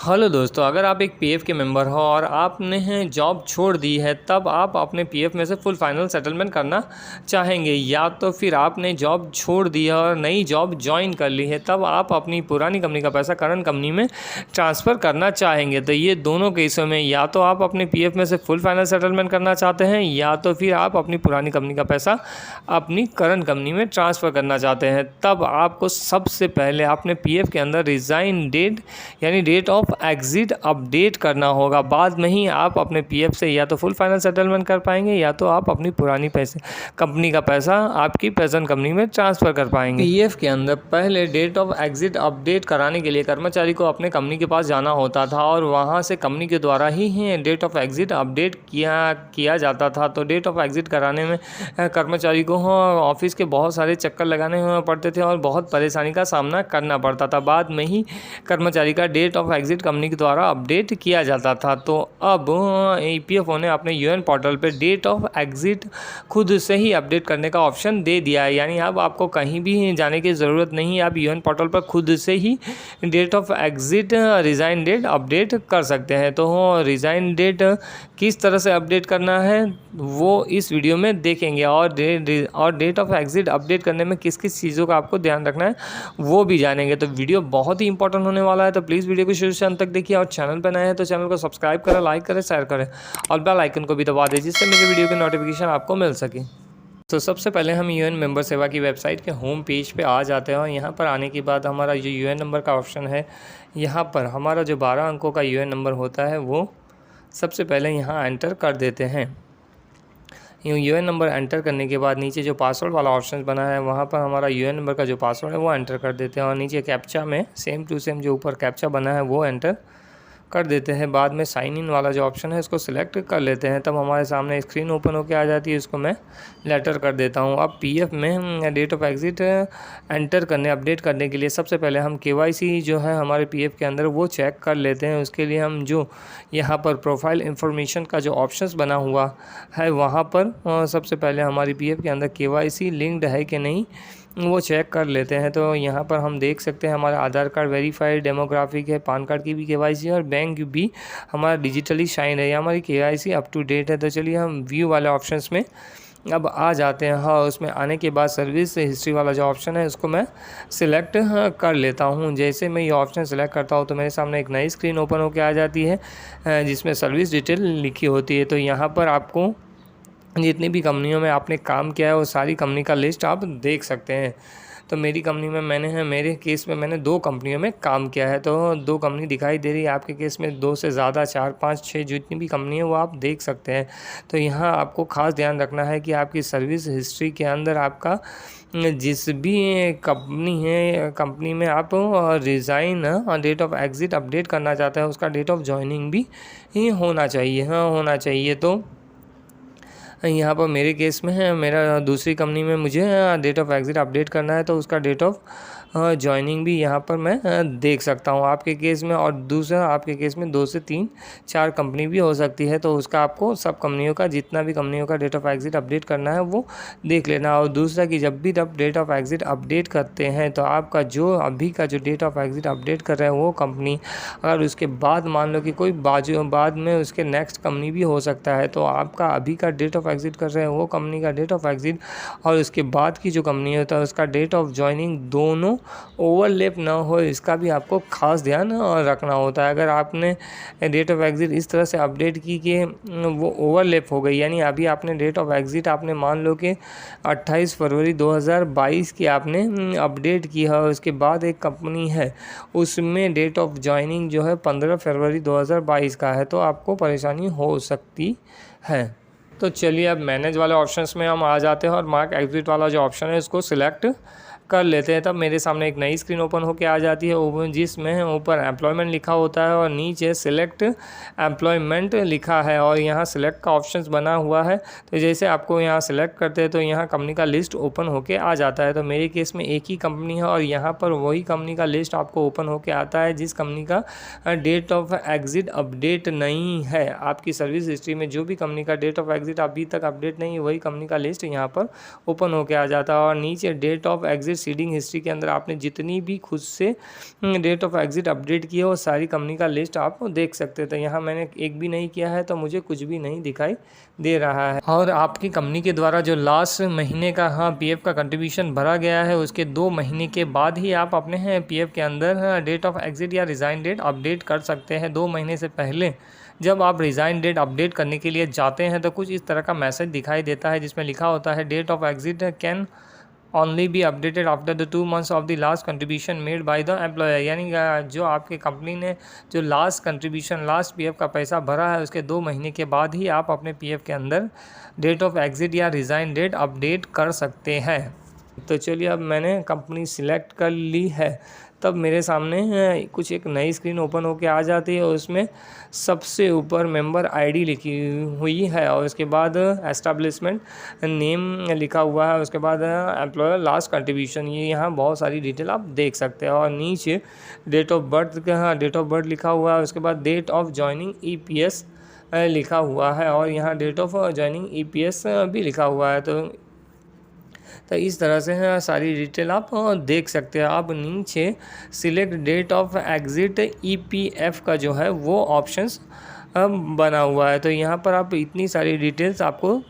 Hello दोस्तों, अगर आप एक पीएफ के मेंबर हो और आपने जॉब छोड़ दी है, तब आप अपने पीएफ में से फुल फाइनल सेटलमेंट करना चाहेंगे, या तो फिर आपने जॉब छोड़ दी है और नई जॉब ज्वाइन कर ली है, तब आप अपनी पुरानी कंपनी का पैसा करंट कंपनी में ट्रांसफ़र करना चाहेंगे। तो ये दोनों केसों में या तो आप अपने पीएफ में से फुल फाइनल सेटलमेंट करना चाहते हैं, या तो फिर आप अपनी पुरानी कंपनी का पैसा अपनी करंट कंपनी में ट्रांसफ़र करना चाहते हैं। तब आपको सबसे पहले अपने पीएफ के अंदर रिज़ाइन डेट यानी डेट ऑफ एग्ज़िट अपडेट करना होगा। बाद में ही आप अपने पीएफ से या तो फुल फाइनल सेटलमेंट कर पाएंगे, या तो आप अपनी पुरानी पैसे कंपनी का पैसा आपकी प्रेजेंट कंपनी में ट्रांसफ़र कर पाएंगे। पीएफ के अंदर पहले डेट ऑफ एग्ज़िट अपडेट कराने के लिए कर्मचारी को अपने कंपनी के पास जाना होता था और वहां से कंपनी के द्वारा ही डेट ऑफ एग्ज़िट अपडेट किया जाता था। तो डेट ऑफ एग्ज़िट कराने में कर्मचारी को ऑफिस के बहुत सारे चक्कर लगाने पड़ते थे और बहुत परेशानी का सामना करना पड़ता था। बाद में ही कर्मचारी का डेट ऑफ एग्ज़िट कंपनी के द्वारा अपडेट किया जाता था। तो अब ईपीएफओ ने अपने यूएन पोर्टल पे डेट ऑफ एग्ज़िट खुद से ही अपडेट करने का ऑप्शन दे दिया है, यानी अब आपको कहीं भी जाने की ज़रूरत नहीं। आप यूएन पोर्टल पर खुद से ही date of exit resign date update कर सकते हैं। तो रिज़ाइन डेट किस तरह से अपडेट करना है वो इस वीडियो में देखेंगे, और डेट ऑफ एग्ज़िट अपडेट करने में किस किस चीज़ों का आपको ध्यान रखना है वो भी जानेंगे। तो वीडियो बहुत ही इंपॉर्टेंट होने वाला है, तो प्लीज़ वीडियो को शुरू से अंत तक देखिए, और चैनल पर नए हैं तो चैनल को सब्सक्राइब करें, लाइक करें, शेयर करें और बेल आइकन को भी दबा दें, जिससे मेरे वीडियो की नोटिफिकेशन आपको मिल सके। तो सबसे पहले हम यूएन मेंबर सेवा की वेबसाइट के होम पेज पे आ जाते हैं, और यहाँ पर आने के बाद हमारा जो यूएन नंबर का ऑप्शन है, यहाँ पर हमारा जो 12 अंकों का यूएन नंबर होता है वो सबसे पहले यहाँ एंटर कर देते हैं। यूएन नंबर एंटर करने के बाद नीचे जो पासवर्ड वाला ऑप्शन बना है वहाँ पर हमारा यूएन नंबर का जो पासवर्ड है वो एंटर कर देते हैं, और नीचे कैप्चा में सेम टू सेम जो ऊपर कैप्चा बना है वो एंटर कर देते हैं। बाद में साइन इन वाला जो ऑप्शन है इसको सिलेक्ट कर लेते हैं, तब हमारे सामने स्क्रीन ओपन होकर आ जाती है। इसको मैं लेटर कर देता हूँ। अब पीएफ में डेट ऑफ एग्ज़िट एंटर करने अपडेट करने के लिए सबसे पहले हम केवाईसी जो है हमारे पीएफ के अंदर वो चेक कर लेते हैं। उसके लिए हम जो यहाँ पर प्रोफाइल इंफॉर्मेशन का जो ऑप्शंस बना हुआ है वहाँ पर सबसे पहले हमारी पीएफ के अंदर केवाईसी लिंक्ड है कि नहीं वो चेक कर लेते हैं। तो यहाँ पर हम देख सकते हैं हमारा आधार कार्ड वेरीफाइड, डेमोग्राफिक है, पान कार्ड की भी केवाईसी है, और बैंक भी हमारा डिजिटली शाइन है, या हमारी केवाईसी अप टू डेट है। तो चलिए हम व्यू वाले ऑप्शंस में अब आ जाते हैं। हाँ, उसमें आने के बाद सर्विस हिस्ट्री वाला जो ऑप्शन है उसको मैं सिलेक्ट कर लेता हूँ। जैसे मैं ये ऑप्शन सिलेक्ट करता हूँ तो मेरे सामने एक नई स्क्रीन ओपन होकर आ जाती है जिसमें सर्विस डिटेल लिखी होती है। तो यहाँ पर आपको जितनी भी कंपनियों में आपने काम किया है वो सारी कंपनी का लिस्ट आप देख सकते हैं। तो मेरी कंपनी में मेरे केस में मैंने 2 कंपनियों में काम किया है, तो 2 कंपनी दिखाई दे रही है। आपके केस में 2 से ज़्यादा 4, 5, 6 जितनी भी कंपनी है वो आप देख सकते हैं। तो यहाँ आपको ख़ास ध्यान रखना है कि आपकी सर्विस हिस्ट्री के अंदर आपका जिस भी कंपनी में आप resign date of exit update करना चाहते हैं उसका डेट ऑफ जॉइनिंग भी होना चाहिए। तो यहाँ पर मेरे केस में है, मेरा दूसरी कंपनी में मुझे डेट ऑफ एग्ज़िट अपडेट करना है, तो उसका डेट ऑफ जॉइनिंग भी यहाँ पर मैं देख सकता हूँ आपके केस में। और दूसरा आपके केस में 2 से 3, 4 कंपनी भी हो सकती है, तो उसका आपको सब कंपनियों का जितना भी कंपनियों का डेट ऑफ एग्ज़िट अपडेट करना है वो देख लेना। और दूसरा कि जब भी आप डेट ऑफ एग्ज़िट अपडेट करते हैं तो आपका जो अभी का जो डेट ऑफ एग्ज़िट अपडेट कर रहे हैं वो कंपनी, अगर उसके बाद मान लो कि कोई बाद में उसके नेक्स्ट कंपनी भी हो सकता है, तो आपका अभी का डेट ऑफ एग्ज़िट कर रहे हैं वो कंपनी का डेट ऑफ एग्ज़िट और उसके बाद की जो कंपनी होता है उसका डेट ऑफ जॉइनिंग दोनों ओवरलैप ना हो, इसका भी आपको खास ध्यान रखना होता है। अगर आपने डेट ऑफ एग्ज़िट इस तरह से अपडेट की कि वो ओवरलैप हो गई, यानी अभी आपने डेट ऑफ एग्ज़िट आपने मान लो कि 28 फरवरी 2022 की आपने अपडेट की है, और उसके बाद एक कंपनी है उसमें डेट ऑफ जॉइनिंग जो है 15 फरवरी 2022 का है, तो आपको परेशानी हो सकती है। तो चलिए अब मैनेज वाले ऑप्शंस में हम आ जाते हैं, और मार्क एग्ज़िट वाला जो ऑप्शन है इसको सिलेक्ट कर लेते हैं। तब मेरे सामने एक नई स्क्रीन ओपन होकर आ जाती है जिसमें ऊपर एम्प्लॉयमेंट लिखा होता है और नीचे सिलेक्ट एम्प्लॉयमेंट लिखा है, और यहाँ सिलेक्ट का ऑप्शंस बना हुआ है। तो जैसे आपको यहाँ सिलेक्ट करते हैं तो यहाँ कंपनी का लिस्ट ओपन होकर आ जाता है। तो मेरे केस में एक ही कंपनी है और यहाँ पर वही कंपनी का लिस्ट आपको ओपन होकर आता है जिस कंपनी का डेट ऑफ एग्ज़िट अपडेट नहीं है। आपकी सर्विस हिस्ट्री में जो भी कंपनी का डेट ऑफ एग्ज़िट अभी तक अपडेट नहीं है वही कंपनी का लिस्ट यहाँ पर ओपन होकर आ जाता है, और नीचे डेट ऑफ एग्ज़िट फिर सीडिंग हिस्ट्री के अंदर आपने जितनी भी खुद से डेट ऑफ एग्ज़िट अपडेट की है वो सारी कंपनी का लिस्ट आप देख सकते थे। यहाँ मैंने एक भी नहीं किया है तो मुझे कुछ भी नहीं दिखाई दे रहा है। और आपकी कंपनी के द्वारा जो लास्ट महीने का पीएफ का कंट्रीब्यूशन भरा गया है उसके 2 महीने के बाद ही आप अपने पीएफ के अंदर डेट ऑफ एग्ज़िट या रिज़ाइन डेट अपडेट कर सकते हैं। 2 महीने से पहले जब आप रिज़ाइन डेट अपडेट करने के लिए जाते हैं तो कुछ इस तरह का मैसेज दिखाई देता है जिसमें लिखा होता है date of exit can only be updated after the 2 months of the last contribution made by the employer. यानी जो आपकी कंपनी ने जो लास्ट पीएफ का पैसा भरा है उसके 2 महीने के बाद ही आप अपने पीएफ के अंदर डेट ऑफ एग्ज़िट या रिज़ाइन डेट अपडेट कर सकते हैं। तो चलिए अब मैंने कंपनी सिलेक्ट कर ली है, तब मेरे सामने कुछ एक नई स्क्रीन ओपन होके आ जाती है और उसमें सबसे ऊपर मेंबर आईडी लिखी हुई है और उसके बाद एस्टैब्लिशमेंट नेम लिखा हुआ है, उसके बाद एम्प्लॉयर लास्ट कंट्रीब्यूशन, ये यहाँ बहुत सारी डिटेल आप देख सकते हैं। और नीचे डेट ऑफ बर्थ लिखा हुआ है, उसके बाद डेट ऑफ जॉइनिंग ईपीएस लिखा हुआ है और यहाँ डेट ऑफ जॉइनिंग ईपीएस भी लिखा हुआ है। तो इस तरह से सारी डिटेल आप देख सकते हैं। आप नीचे select date of exit EPF का जो है वो ऑप्शंस बना हुआ है, तो यहाँ पर आप इतनी सारी डिटेल्स आपको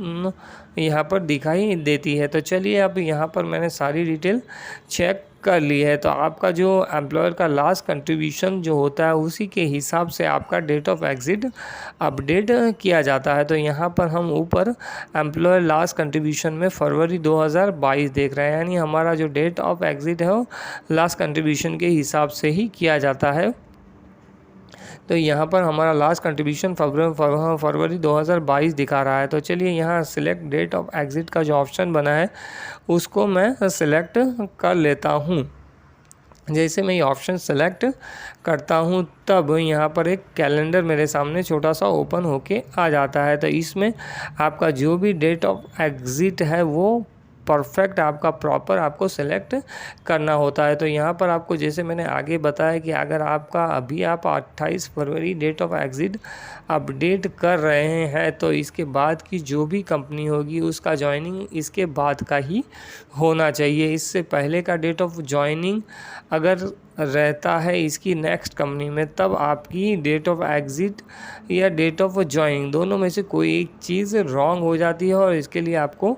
यहाँ पर दिखाई देती है। तो चलिए अब यहाँ पर मैंने सारी डिटेल चेक कर ली है। तो आपका जो एम्प्लॉयर का लास्ट कंट्रीब्यूशन जो होता है उसी के हिसाब से आपका डेट ऑफ एग्ज़िट अपडेट किया जाता है। तो यहाँ पर हम ऊपर एम्प्लॉयर लास्ट कंट्रीब्यूशन में फरवरी 2022 देख रहे हैं, यानी हमारा जो डेट ऑफ एग्ज़िट है वो लास्ट कंट्रीब्यूशन के हिसाब से ही किया जाता है। तो यहाँ पर हमारा लास्ट कंट्रीब्यूशन फरवरी 2022 दिखा रहा है। तो चलिए यहाँ सिलेक्ट डेट ऑफ एग्ज़िट का जो ऑप्शन बना है उसको मैं सिलेक्ट कर लेता हूँ। जैसे मैं ये ऑप्शन सेलेक्ट करता हूँ तब यहाँ पर एक कैलेंडर मेरे सामने छोटा सा ओपन होके आ जाता है। तो इसमें आपका जो भी डेट ऑफ एग्ज़िट है वो परफेक्ट आपका प्रॉपर आपको सेलेक्ट करना होता है। तो यहाँ पर आपको जैसे मैंने आगे बताया कि अगर आपका अभी आप 28 फरवरी डेट ऑफ एग्ज़िट अपडेट कर रहे हैं तो इसके बाद की जो भी कंपनी होगी उसका जॉइनिंग इसके बाद का ही होना चाहिए। इससे पहले का डेट ऑफ जॉइनिंग अगर रहता है इसकी नेक्स्ट कंपनी में तब आपकी डेट ऑफ एग्ज़िट या डेट ऑफ जॉइनिंग दोनों में से कोई एक चीज़ रॉन्ग हो जाती है और इसके लिए आपको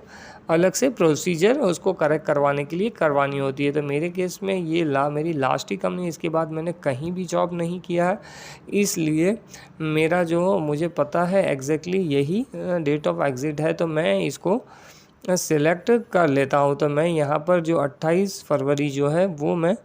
अलग से प्रोसीजर उसको करेक्ट करवाने के लिए करवानी होती है। तो मेरे केस में ये मेरी लास्ट ही कंपनी, इसके बाद मैंने कहीं भी जॉब नहीं किया है, इसलिए मेरा जो मुझे पता है एग्जैक्टली यही डेट ऑफ एग्ज़िट है। तो मैं इसको सिलेक्ट कर लेता हूँ। तो मैं यहाँ पर जो 28 फरवरी जो है वो मैं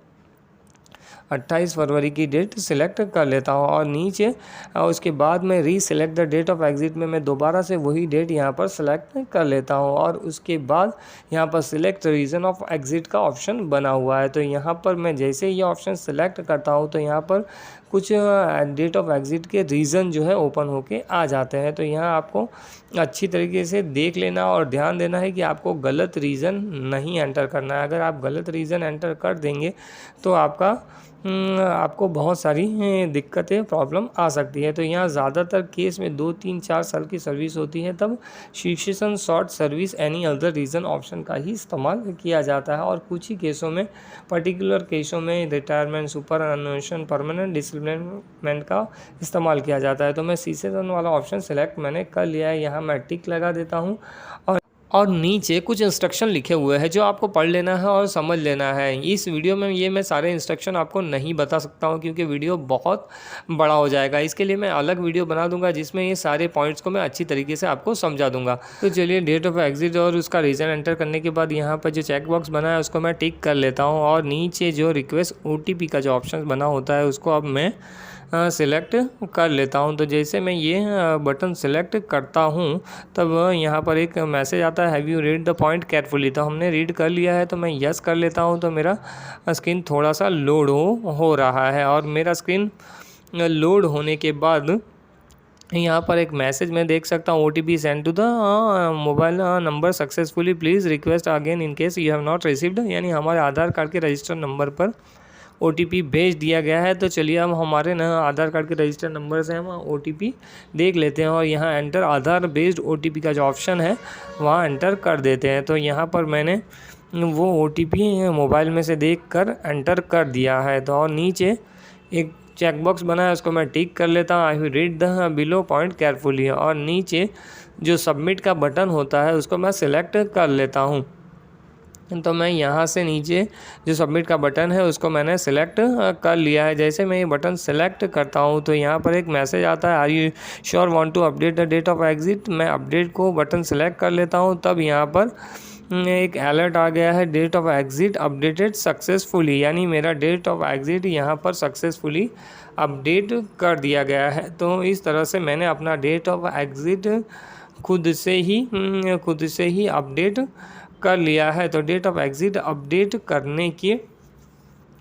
28 फरवरी की डेट सिलेक्ट कर लेता हूँ और नीचे उसके बाद मैं reselect the date of exit में मैं दोबारा से वही डेट यहाँ पर सेलेक्ट कर लेता हूँ और उसके बाद यहाँ पर सिलेक्ट रीज़न ऑफ एग्ज़िट का ऑप्शन बना हुआ है। तो यहाँ पर मैं जैसे ये ऑप्शन सेलेक्ट करता हूँ तो यहाँ पर कुछ डेट ऑफ एग्ज़िट के रीज़न जो है ओपन होके आ जाते हैं। तो यहाँ आपको अच्छी तरीके से देख लेना और ध्यान देना है कि आपको गलत रीज़न नहीं एंटर करना है। अगर आप गलत रीज़न एंटर कर देंगे तो आपको बहुत सारी दिक्कतें प्रॉब्लम आ सकती है। तो यहाँ ज़्यादातर केस में 2, 3, 4 साल की सर्विस होती है तब शिक्षण short service any other reason option का ही इस्तेमाल किया जाता है और कुछ ही केसों में पर्टिकुलर केसों में रिटायरमेंट, सुपर एनुएशन, परमानेंट डिसप्लेसमेंट का इस्तेमाल किया जाता है। तो मैं सीसेशन वाला ऑप्शन सेलेक्ट मैंने कर लिया है, यहाँ मैं टिक लगा देता हूँ और नीचे कुछ इंस्ट्रक्शन लिखे हुए हैं जो आपको पढ़ लेना है और समझ लेना है। इस वीडियो में मैं सारे इंस्ट्रक्शन आपको नहीं बता सकता हूं क्योंकि वीडियो बहुत बड़ा हो जाएगा। इसके लिए मैं अलग वीडियो बना दूंगा जिसमें ये सारे पॉइंट्स को मैं अच्छी तरीके से आपको समझा दूंगा। तो चलिए डेट ऑफ एग्ज़िट और उसका रीज़न एंटर करने के बाद यहाँ पर जो चेक बॉक्स बना है उसको मैं टिक कर लेता हूँ और नीचे जो रिक्वेस्ट OTP का जो ऑप्शन बना होता है उसको अब मैं सिलेक्ट कर लेता हूं। तो जैसे मैं ये बटन सिलेक्ट करता हूं तब यहाँ पर एक मैसेज आता है have you read the point carefully. तो हमने रीड कर लिया है तो मैं यस कर लेता हूं। तो मेरा स्क्रीन थोड़ा सा लोड हो रहा है और मेरा स्क्रीन लोड होने के बाद यहाँ पर एक मैसेज मैं देख सकता हूँ OTP send to the mobile number successfully, please request again in case you have not received. यानी हमारे आधार कार्ड के रजिस्टर नंबर पर OTP भेज दिया गया है। तो चलिए हम हमारे आधार कार्ड के रजिस्टर नंबर से हम OTP देख लेते हैं और यहाँ एंटर आधार बेस्ड OTP का जो ऑप्शन है वहाँ एंटर कर देते हैं। तो यहाँ पर मैंने वो OTP मोबाइल में से देख कर एंटर कर दिया है। तो और नीचे एक चेकबॉक्स बना है, उसको मैं टिक कर लेता हूँ, I will read the below point carefully. और नीचे जो सबमिट का बटन होता है उसको मैं सिलेक्ट कर लेता हूँ। तो मैं यहाँ से नीचे जो सबमिट का बटन है उसको मैंने सेलेक्ट कर लिया है। जैसे मैं ये बटन सेलेक्ट करता हूँ तो यहाँ पर एक मैसेज आता है, are you sure want to update the date of exit. मैं अपडेट को बटन सेलेक्ट कर लेता हूँ, तब यहाँ पर एक अलर्ट आ गया है, date of exit updated successfully, यानी मेरा डेट ऑफ एग्ज़िट यहाँ पर सक्सेसफुली अपडेट कर दिया गया है। तो इस तरह से मैंने अपना डेट ऑफ एग्ज़िट खुद से ही अपडेट कर लिया है। तो डेट ऑफ एग्ज़िट अपडेट करने के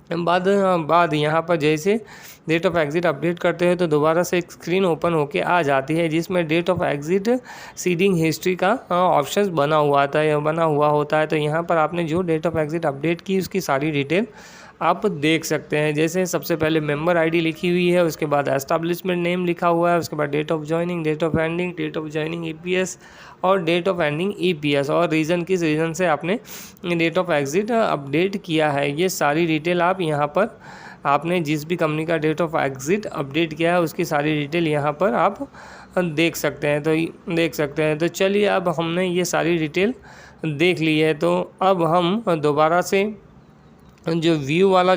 बाद यहाँ पर जैसे डेट ऑफ एग्ज़िट अपडेट करते हैं तो दोबारा से एक स्क्रीन ओपन होके आ जाती है, जिसमें date of exit seeding history का ऑप्शंस बना हुआ होता है। तो यहाँ पर आपने जो डेट ऑफ एग्ज़िट अपडेट की उसकी सारी डिटेल आप देख सकते हैं। जैसे सबसे पहले मेंबर आईडी लिखी हुई है, उसके बाद एस्टैब्लिशमेंट नेम लिखा हुआ है, उसके बाद date of joining, date of ending, date of joining EPS और डेट ऑफ एंडिंग EPS, और रीज़न किस रीज़न से आपने डेट ऑफ एग्ज़िट अपडेट किया है। ये सारी डिटेल आप यहाँ पर आपने जिस भी कंपनी का डेट ऑफ एग्ज़िट अपडेट किया है उसकी सारी डिटेल यहाँ पर आप देख सकते हैं। तो चलिए, अब हमने ये सारी डिटेल देख ली है, तो अब हम दोबारा से जो व्यू वाला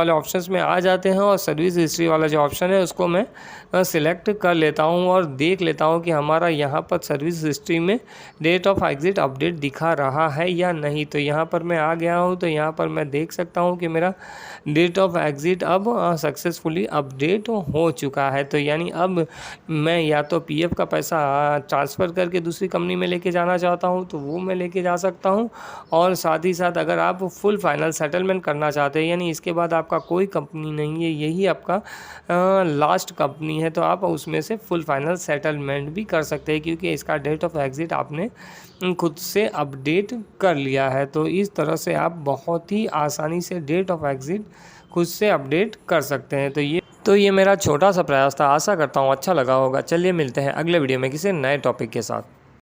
ऑप्शंस में आ जाते हैं और सर्विस हिस्ट्री वाला जो ऑप्शन है उसको मैं सिलेक्ट कर लेता हूं और देख लेता हूं कि हमारा यहाँ पर सर्विस हिस्ट्री में डेट ऑफ एग्ज़िट अपडेट दिखा रहा है या नहीं। तो यहाँ पर मैं आ गया हूं, तो यहाँ पर मैं देख सकता हूं कि मेरा डेट ऑफ एग्ज़िट अब सक्सेसफुली अपडेट हो चुका है। तो यानी अब मैं या तो PF का पैसा ट्रांसफ़र करके दूसरी कंपनी में लेके जाना चाहता हूँ तो वो मैं लेके जा सकता हूँ, और साथ ही साथ अगर आप फुल फाइनल सेटलमेंट करना चाहते हैं, यानी इसके बाद आपका कोई कंपनी नहीं है, यही आपका लास्ट कंपनी है, तो आप उसमें से फुल फाइनल सेटलमेंट भी कर सकते हैं, क्योंकि इसका डेट ऑफ एग्ज़िट आपने खुद से अपडेट कर लिया है। तो इस तरह से आप बहुत ही आसानी से डेट ऑफ एग्ज़िट खुद से अपडेट कर सकते हैं। तो ये मेरा छोटा सा प्रयास था, आशा करता हूँ अच्छा लगा होगा। चलिए मिलते हैं अगले वीडियो में किसी नए टॉपिक के साथ।